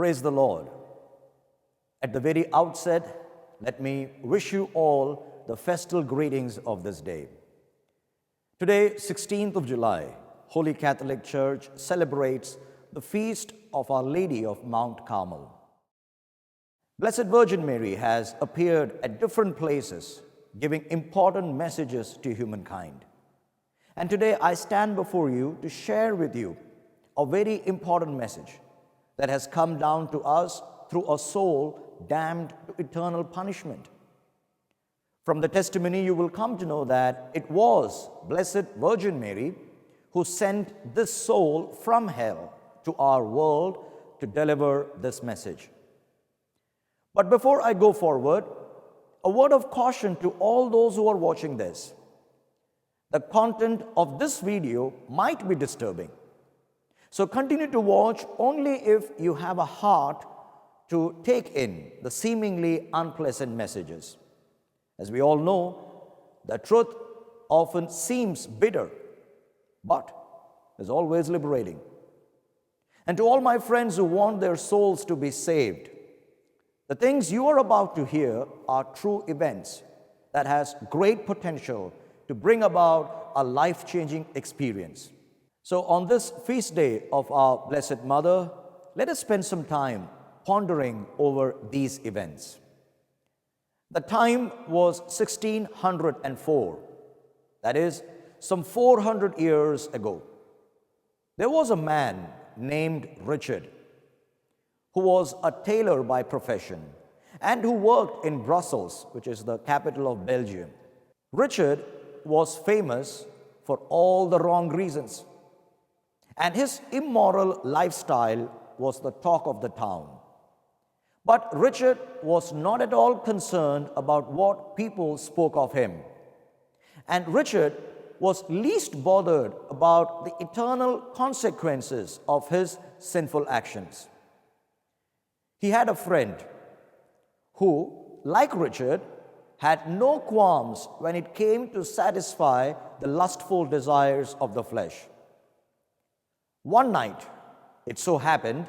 Praise the Lord. At the very outset, let me wish you all the festal greetings of this day. Today, 16th of July, Holy Catholic Church celebrates the feast of Our Lady of Mount Carmel. Blessed Virgin Mary has appeared at different places, giving important messages to humankind. And today I stand before you to share with you a very important message that has come down to us through a soul damned to eternal punishment. From the testimony, you will come to know that it was Blessed Virgin Mary who sent this soul from hell to our world to deliver this message. But before I go forward, a word of caution to all those who are watching this. The content of this video might be disturbing. So continue to watch only if you have a heart to take in the seemingly unpleasant messages. As we all know, the truth often seems bitter, but is always liberating. And to all my friends who want their souls to be saved, the things you are about to hear are true events that has great potential to bring about a life-changing experience. So on this feast day of our Blessed Mother, let us spend some time pondering over these events. The time was 1604, that is, some 400 years ago. There was a man named Richard, who was a tailor by profession and who worked in Brussels, which is the capital of Belgium. Richard was famous for all the wrong reasons, and his immoral lifestyle was the talk of the town. But Richard was not at all concerned about what people spoke of him. And Richard was least bothered about the eternal consequences of his sinful actions. He had a friend who, like Richard, had no qualms when it came to satisfy the lustful desires of the flesh. One night, it so happened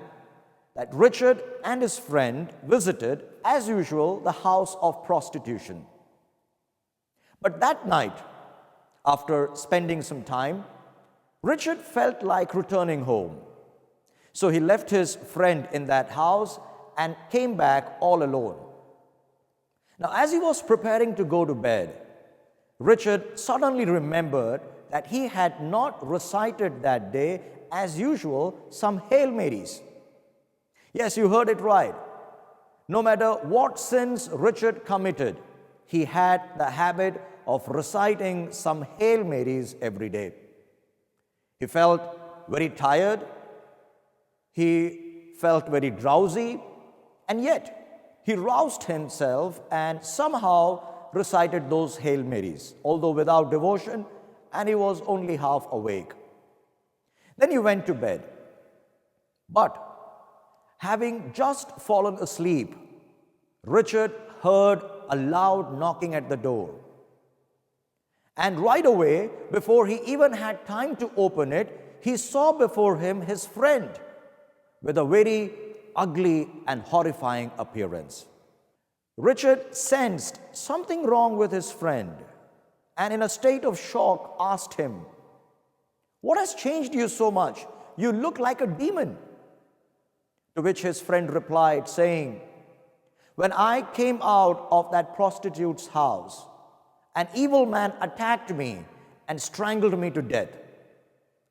that Richard and his friend visited, as usual, the house of prostitution. But that night, after spending some time, Richard felt like returning home. So he left his friend in that house and came back all alone. Now, as he was preparing to go to bed, Richard suddenly remembered that he had not recited that day, as usual, some Hail Marys. Yes, you heard it right. No matter what sins Richard committed, he had the habit of reciting some Hail Marys every day. He felt very tired, he felt very drowsy, and yet he roused himself and somehow recited those Hail Marys, although without devotion, and he was only half awake. Then he went to bed. But having just fallen asleep, Richard heard a loud knocking at the door. And right away, before he even had time to open it, he saw before him his friend with a very ugly and horrifying appearance. Richard sensed something wrong with his friend and in a state of shock asked him, "What has changed you so much? You look like a demon." To which his friend replied, saying, "When I came out of that prostitute's house, an evil man attacked me and strangled me to death.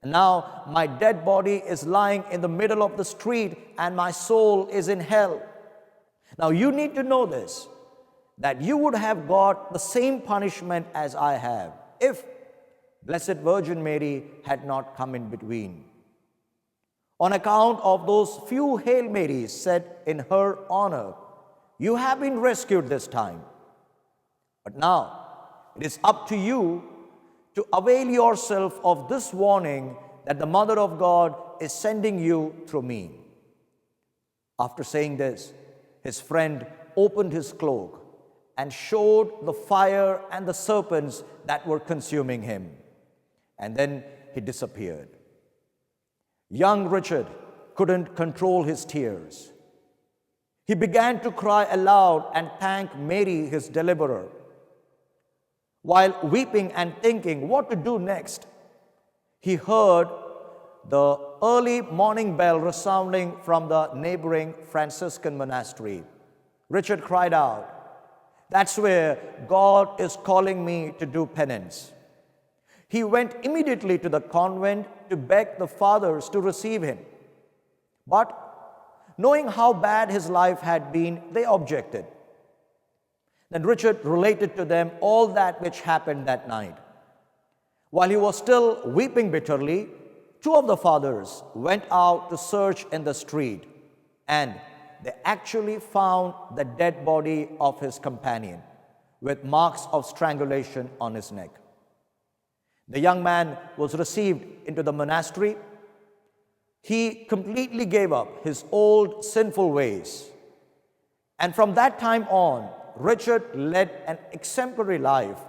And now my dead body is lying in the middle of the street and my soul is in hell." Now you need to know this, that you would have got the same punishment as I have if Blessed Virgin Mary had not come in between. On account of those few Hail Marys said in her honor, you have been rescued this time. But now it is up to you to avail yourself of this warning that the Mother of God is sending you through me. After saying this, his friend opened his cloak and showed the fire and the serpents that were consuming him. And then he disappeared. Young Richard couldn't control his tears. he began to cry aloud and thank Mary, his deliverer. While weeping and thinking what to do next, he heard the early morning bell resounding from the neighboring Franciscan monastery. Richard cried out, "That's where God is calling me to do penance." He went immediately to the convent to beg the fathers to receive him. But knowing how bad his life had been, they objected. Then Richard related to them all that which happened that night. While he was still weeping bitterly, two of the fathers went out to search in the street, and they actually found the dead body of his companion with marks of strangulation on his neck. The young man was received into the monastery. He completely gave up his old sinful ways. And from that time on, Richard led an exemplary life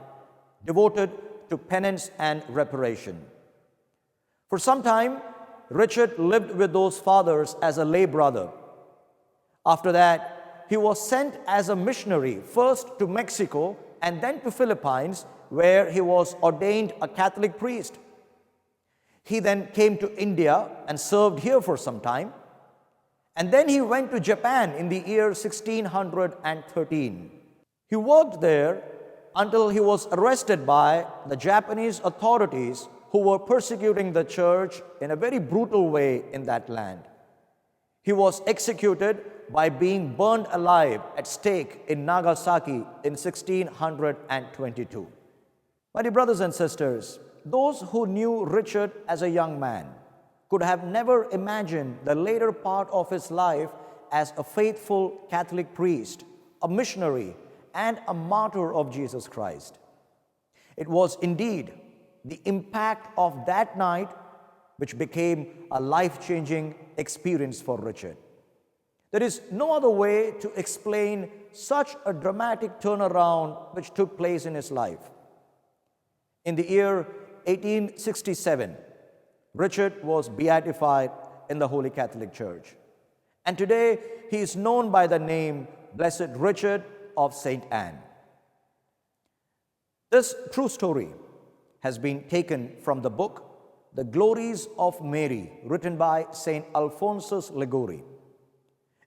devoted to penance and reparation. For some time, Richard lived with those fathers as a lay brother. After that, he was sent as a missionary, first to Mexico and then to Philippines, where he was ordained a Catholic priest. He then came to India and served here for some time. And then he went to Japan in the year 1613. He worked there until he was arrested by the Japanese authorities who were persecuting the church in a very brutal way in that land. He was executed by being burned alive at stake in Nagasaki in 1622. My dear brothers and sisters, those who knew Richard as a young man could have never imagined the later part of his life as a faithful Catholic priest, a missionary, and a martyr of Jesus Christ. It was indeed the impact of that night which became a life-changing experience for Richard. There is no other way to explain such a dramatic turnaround which took place in his life. In the year 1867, Richard was beatified in the Holy Catholic Church. And today, he is known by the name Blessed Richard of St. Anne. This true story has been taken from the book The Glories of Mary, written by St. Alphonsus Liguori.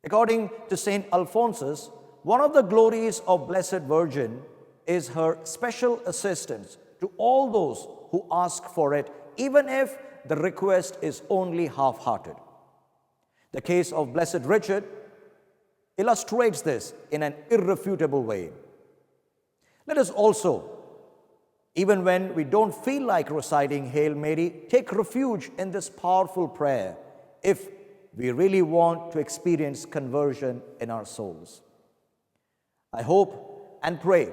According to St. Alphonsus, one of the glories of Blessed Virgin is her special assistance to all those who ask for it, even if the request is only half-hearted. The case of Blessed Richard illustrates this in an irrefutable way. Let us also, even when we don't feel like reciting Hail Mary, take refuge in this powerful prayer if we really want to experience conversion in our souls. I hope and pray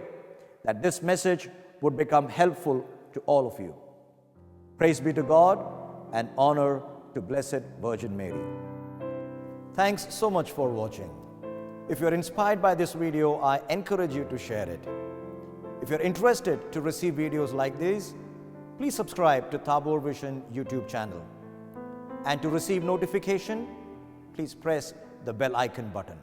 that this message would become helpful to all of you. Praise be to God and honor to Blessed Virgin Mary. Thanks so much for watching. If you're inspired by this video, I encourage you to share it. If you're interested to receive videos like these, please subscribe to Tabor Vision YouTube channel. And to receive notification, please press the bell icon button.